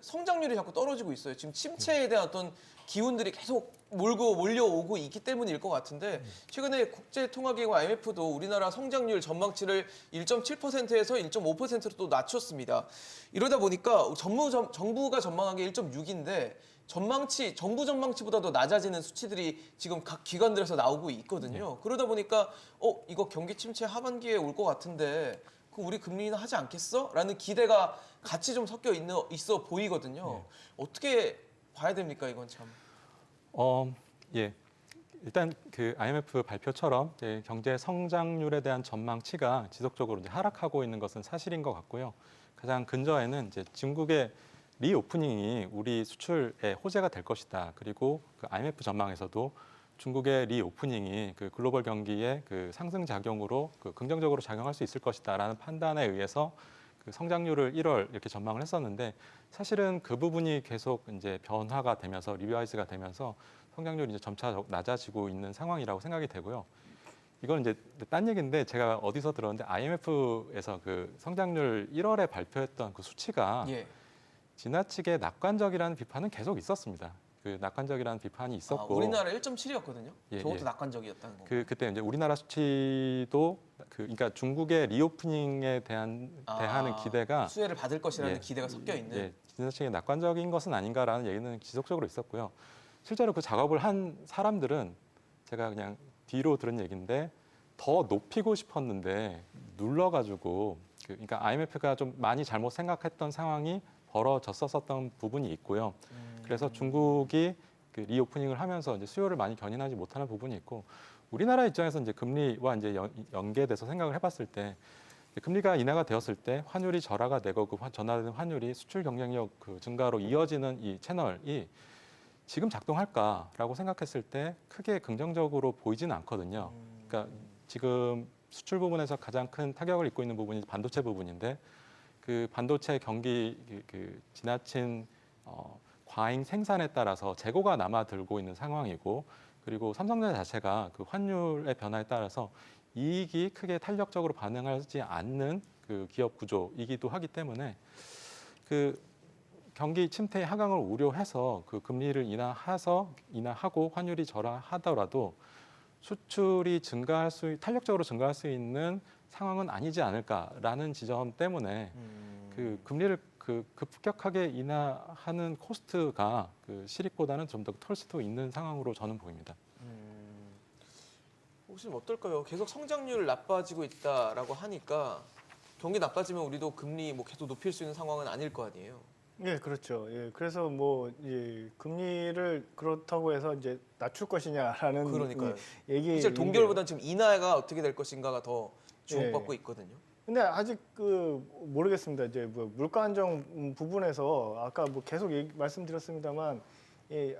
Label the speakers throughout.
Speaker 1: 성장률이 자꾸 떨어지고 있어요. 지금 침체에 대한 어떤 기운들이 계속 몰려오고 있기 때문일 것 같은데 최근에 국제통화기금 IMF도 우리나라 성장률 전망치를 1.7%에서 1.5%로 또 낮췄습니다. 이러다 보니까 정부가 전망한 게 1.6인데 정부 전망치보다도 낮아지는 수치들이 지금 각 기관들에서 나오고 있거든요. 그러다 보니까 이거 경기 침체 하반기에 올 것 같은데 그 우리 금리 인하 하지 않겠어? 라는 기대가 같이 좀 있어 보이거든요. 어떻게 봐야 됩니까, 이건 참?
Speaker 2: 예. 일단 그 IMF 발표처럼 이제 경제 성장률에 대한 전망치가 지속적으로 이제 하락하고 있는 것은 사실인 것 같고요. 가장 근저에는 이제 중국의 리오프닝이 우리 수출에 호재가 될 것이다. 그리고 그 IMF 전망에서도 중국의 리오프닝이 그 글로벌 경기에 그 상승 작용으로 그 긍정적으로 작용할 수 있을 것이다라는 판단에 의해서 그 성장률을 1월 이렇게 전망을 했었는데 사실은 그 부분이 계속 이제 변화가 되면서 리바이즈가 되면서 성장률이 이제 점차 낮아지고 있는 상황이라고 생각이 되고요. 이건 이제 딴 얘기인데 제가 어디서 들었는데 IMF에서 그 성장률 1월에 발표했던 그 수치가
Speaker 1: 예.
Speaker 2: 지나치게 낙관적이라는 비판은 계속 있었습니다. 그 낙관적이라는 비판이 있었고
Speaker 1: 우리나라 1.7이었거든요.
Speaker 2: 예,
Speaker 1: 저것도
Speaker 2: 예.
Speaker 1: 낙관적이었다는 거.
Speaker 2: 그때 이제 우리나라 수치도 그러니까 중국의 리오프닝에 대하는 기대가
Speaker 1: 수혜를 받을 것이라는
Speaker 2: 예,
Speaker 1: 기대가 섞여 있는.
Speaker 2: 예, 지나치게 낙관적인 것은 아닌가라는 얘기는 지속적으로 있었고요. 실제로 그 작업을 한 사람들은 제가 그냥 뒤로 들은 얘기인데 더 높이고 싶었는데 눌러가지고 그러니까 IMF가 좀 많이 잘못 생각했던 상황이 벌어졌었던 부분이 있고요. 그래서 중국이 그 리오프닝을 하면서 이제 수요를 많이 견인하지 못하는 부분이 있고 우리나라 입장에서 이제 금리와 이제 연계돼서 생각을 해봤을 때 금리가 인하가 되었을 때 환율이 절하가 되고 그 전환된 환율이 수출 경쟁력 그 증가로 이어지는 이 채널이 지금 작동할까라고 생각했을 때 크게 긍정적으로 보이지는 않거든요. 그러니까 지금 수출 부분에서 가장 큰 타격을 입고 있는 부분이 반도체 부분인데 그 반도체 경기 그 지나친 과잉 생산에 따라서 재고가 남아들고 있는 상황이고 그리고 삼성전자 자체가 그 환율의 변화에 따라서 이익이 크게 탄력적으로 반응하지 않는 그 기업 구조이기도 하기 때문에 그 경기 침체 하강을 우려해서 그 금리를 인하하고 환율이 절하하더라도 수출이 탄력적으로 증가할 수 있는 상황은 아니지 않을까라는 지점 때문에 그 금리를 그 급격하게 인하하는 코스트가 그 실익보다는 좀 더 털 수도 있는 상황으로 저는 보입니다.
Speaker 1: 혹시 어떨까요? 계속 성장률 나빠지고 있다라고 하니까 경기 나빠지면 우리도 금리 뭐 계속 높일 수 있는 상황은 아닐 거 아니에요.
Speaker 3: 예, 그렇죠. 예, 그래서 뭐 금리를 그렇다고 해서 이제 낮출 것이냐라는
Speaker 1: 그러니까요.
Speaker 3: 얘기.
Speaker 1: 사실 동결보다는 지금 인하가 어떻게 될 것인가가 더 주목받고 있거든요.
Speaker 3: 근데 아직 모르겠습니다. 이제 뭐 물가 안정 부분에서 아까 뭐 계속 말씀드렸습니다만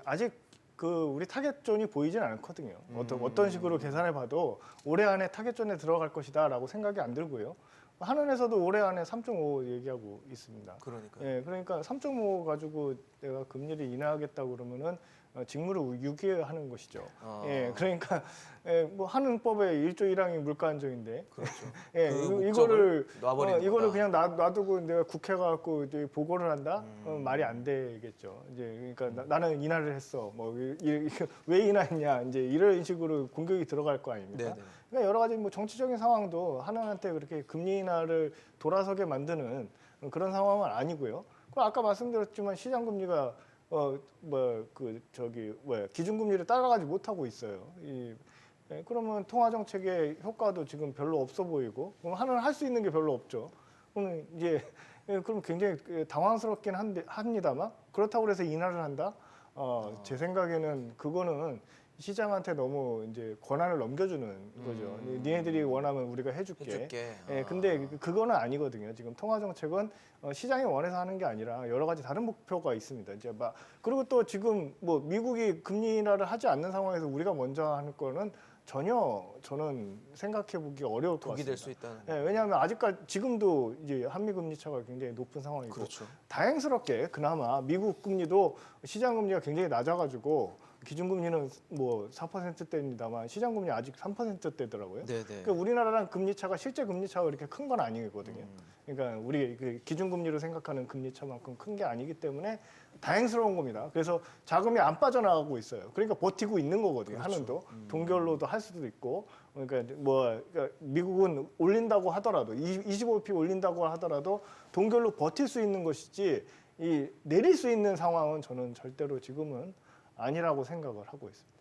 Speaker 3: 아직 우리 타겟존이 보이진 않거든요. 어떤 식으로 계산해 봐도 올해 안에 타겟존에 들어갈 것이다라고 생각이 안 들고요. 한은에서도 올해 안에 3.5 얘기하고 있습니다.
Speaker 1: 그러니까요.
Speaker 3: 예, 그러니까 3.5 가지고 내가 금리를 인하하겠다고 그러면은 직무를 유기하는 것이죠. 예, 그러니까 뭐 한은법의 1조 1항이 물가 안정인데.
Speaker 1: 그렇죠.
Speaker 3: 예,
Speaker 1: 그
Speaker 3: 이거를
Speaker 1: 놔버리는
Speaker 3: 이거를
Speaker 1: 거다.
Speaker 3: 그냥 놔두고 내가 국회 가갖고 보고를 한다? 말이 안 되겠죠. 이제 그러니까 나는 인하를 했어. 뭐 왜 인하했냐? 이제 이런 식으로 공격이 들어갈 거 아닙니까?
Speaker 1: 네네.
Speaker 3: 그러니까 여러 가지 뭐 정치적인 상황도 한은한테 그렇게 금리 인하를 돌아서게 만드는 그런 상황은 아니고요. 그 아까 말씀드렸지만 시장 금리가 기준금리를 따라가지 못하고 있어요. 그러면 통화정책의 효과도 지금 별로 없어 보이고, 그럼 하나는 할 수 있는 게 별로 없죠. 그러면 이제, 그럼 굉장히 당황스럽긴 합니다만, 그렇다고 해서 인하를 한다? 제 생각에는 그거는 시장한테 너무 이제 권한을 넘겨주는 거죠. 니네들이 원하면 우리가 해줄게. 근데 그거는 아니거든요. 지금 통화정책은 시장이 원해서 하는 게 아니라 여러 가지 다른 목표가 있습니다. 이제 그리고 또 지금 뭐 미국이 금리 인하를 하지 않는 상황에서 우리가 먼저 하는 거는 전혀 저는 생각해 보기 어려울 것
Speaker 1: 독이
Speaker 3: 같습니다.
Speaker 1: 될 수 있다는.
Speaker 3: 왜냐하면 지금도 이제 한미 금리 차가 굉장히 높은 상황이고
Speaker 1: 그렇죠.
Speaker 3: 다행스럽게 그나마 미국 금리도 시장 금리가 굉장히 낮아가지고 기준금리는 뭐 4%대입니다만 시장금리 아직 3%대더라고요.
Speaker 1: 네네.
Speaker 3: 그러니까 우리나라랑 금리 차가 실제 금리 차가 그렇게 큰 건 아니거든요. 그러니까 우리 그 기준금리로 생각하는 금리 차만큼 큰 게 아니기 때문에 다행스러운 겁니다. 그래서 자금이 안 빠져나가고 있어요. 그러니까 버티고 있는 거거든요.
Speaker 1: 그렇죠.
Speaker 3: 한은도 동결로도 할 수도 있고. 그러니까 그러니까 미국은 올린다고 하더라도 25p 올린다고 하더라도 동결로 버틸 수 있는 것이지 이 내릴 수 있는 상황은 저는 절대로 지금은 아니라고 생각을 하고 있습니다.